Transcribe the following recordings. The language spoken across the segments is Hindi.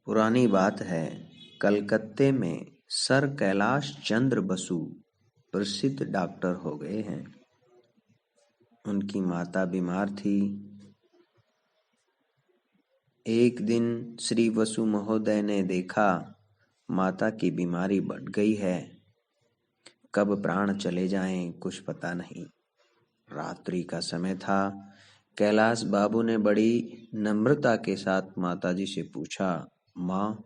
पुरानी बात है, कलकत्ते में सर कैलाश चंद्र बसु प्रसिद्ध डॉक्टर हो गए हैं। उनकी माता बीमार थी। एक दिन श्री बसु महोदय ने देखा माता की बीमारी बढ़ गई है, कब प्राण चले जाएं कुछ पता नहीं। रात्रि का समय था। कैलाश बाबू ने बड़ी नम्रता के साथ माताजी से पूछा, माँ,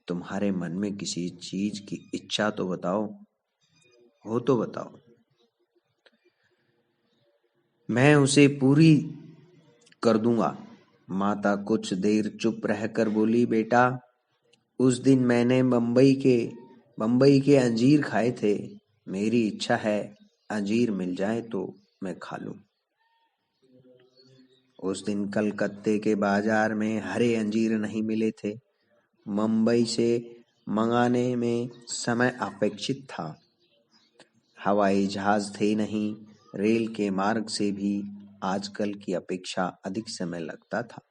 तुम्हारे मन में किसी चीज की इच्छा तो बताओ, हो तो बताओ, मैं उसे पूरी कर दूंगा। माता कुछ देर चुप रहकर बोली, बेटा, उस दिन मैंने बम्बई के अंजीर खाए थे। मेरी इच्छा है अंजीर मिल जाए तो मैं खा लूं। उस दिन कलकत्ते के बाजार में हरे अंजीर नहीं मिले थे। मुंबई से मंगाने में समय अपेक्षित था। हवाई जहाज थे नहीं, रेल के मार्ग से भी आजकल की अपेक्षा अधिक समय लगता था।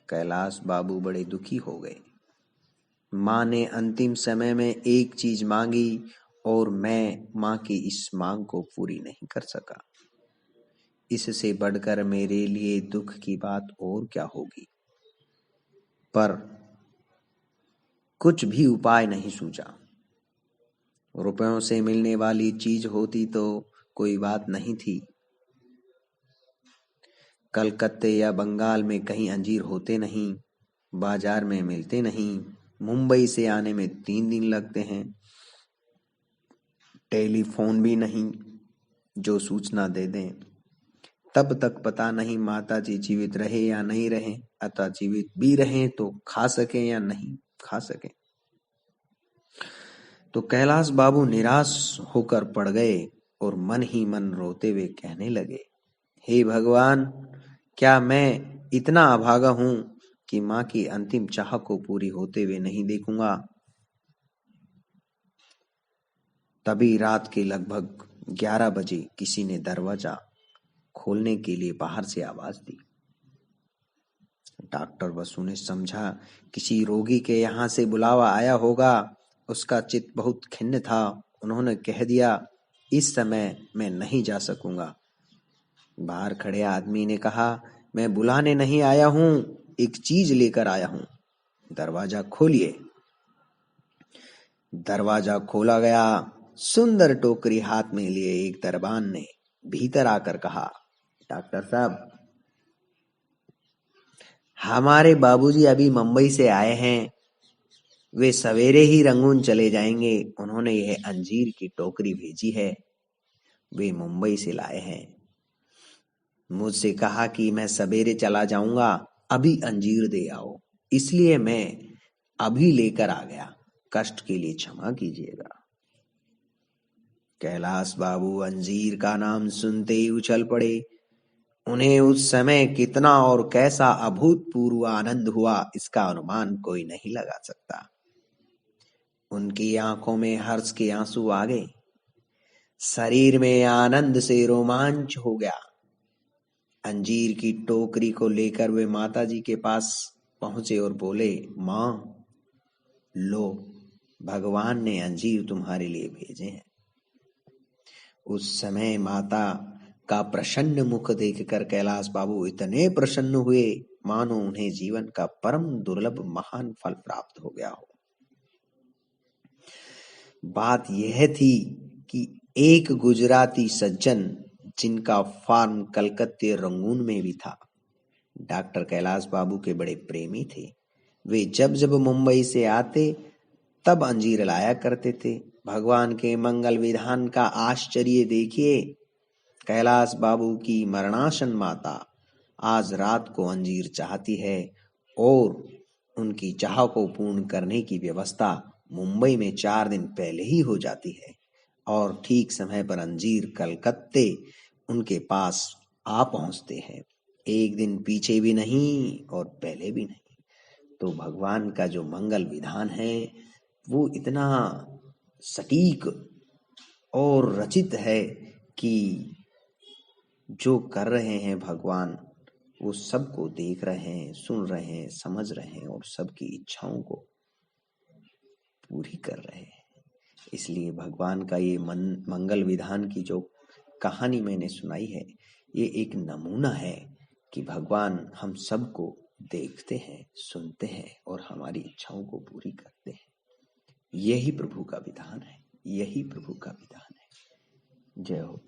कैलाश बाबू बड़े दुखी हो गए। माँ ने अंतिम समय में एक चीज मांगी और मैं माँ की इस मांग को पूरी नहीं कर सका। इससे बढ़कर मेरे लिए दुख की बात और क्या होगी। पर कुछ भी उपाय नहीं सूझा। रुपयों से मिलने वाली चीज होती तो कोई बात नहीं थी। कलकत्ते या बंगाल में कहीं अंजीर होते नहीं, बाजार में मिलते नहीं, मुंबई से आने में 3 दिन लगते हैं, टेलीफोन भी नहीं जो सूचना दे दें। तब तक पता नहीं माता जी जीवित रहे या नहीं रहे, अतः जीवित भी रहे तो खा सके या नहीं खा सके। तो कैलाश बाबू निराश होकर पड़ गए और मन ही मन रोते हुए कहने लगे, हे भगवान, क्या मैं इतना अभागा हूं कि माँ की अंतिम चाह को पूरी होते हुए नहीं देखूंगा। तभी रात के लगभग 11 बजे किसी ने दरवाजा खोलने के लिए बाहर से आवाज दी। डॉक्टर बसु ने समझा किसी रोगी के यहाँ से बुलावा आया होगा। उसका चित्त बहुत खिन्न था। उन्होंने कह दिया, इस समय मैं नहीं जा सकूंगा। बाहर खड़े आदमी ने कहा, मैं बुलाने नहीं आया हूं, एक चीज लेकर आया हूं, दरवाजा खोलिए। दरवाजा खोला गया। सुंदर टोकरी हाथ में लिए एक दरबान ने भीतर आकर कहा, डॉक्टर साहब, हमारे बाबूजी अभी मुंबई से आए हैं। वे सवेरे ही रंगून चले जाएंगे। उन्होंने यह अंजीर की टोकरी भेजी है। वे मुंबई से लाए हैं। मुझसे कहा कि मैं सवेरे चला जाऊंगा, अभी अंजीर दे आओ, इसलिए मैं अभी लेकर आ गया। कष्ट के लिए क्षमा कीजिएगा। कैलाश बाबू अंजीर का नाम सुनते ही उछल पड़े। उन्हें उस समय कितना और कैसा अभूतपूर्व आनंद हुआ, इसका अनुमान कोई नहीं लगा सकता। उनकी आंखों में हर्ष के आंसू आ गए। शरीर में आनंद से रोमांच हो गया। अंजीर की टोकरी को लेकर वे माताजी के पास पहुंचे और बोले, माँ, लो, भगवान ने अंजीर तुम्हारे लिए भेजे हैं। उस समय माता का प्रसन्न मुख देखकर कैलाश बाबू इतने प्रसन्न हुए मानो उन्हें जीवन का परम दुर्लभ महान फल प्राप्त हो गया हो। बात यह थी कि एक गुजराती सज्जन, जिनका फार्म कलकत्ते रंगून में भी था, डॉक्टर कैलाश बाबू के बड़े प्रेमी थे। वे जब जब मुंबई से आते तब अंजीर लाया करते थे। भगवान के मंगल विधान का आश्चर्य देखिए। कैलाश बाबू की मरणासन माता आज रात को अंजीर चाहती है और उनकी चाह को पूर्ण करने की व्यवस्था मुंबई में 4 दिन पहले ही हो जाती है और ठीक समय पर अंजीर कलकत्ते उनके पास आ पहुंचते हैं। एक दिन पीछे भी नहीं और पहले भी नहीं। तो भगवान का जो मंगल विधान है वो इतना सटीक और रचित है कि जो कर रहे हैं भगवान, वो सबको देख रहे हैं, सुन रहे हैं, समझ रहे हैं और सबकी इच्छाओं को पूरी कर रहे हैं। इसलिए भगवान का ये मंगल विधान की जो कहानी मैंने सुनाई है, ये एक नमूना है कि भगवान हम सबको देखते हैं, सुनते हैं और हमारी इच्छाओं को पूरी करते हैं। यही प्रभु का विधान है, यही प्रभु का विधान है। जय हो।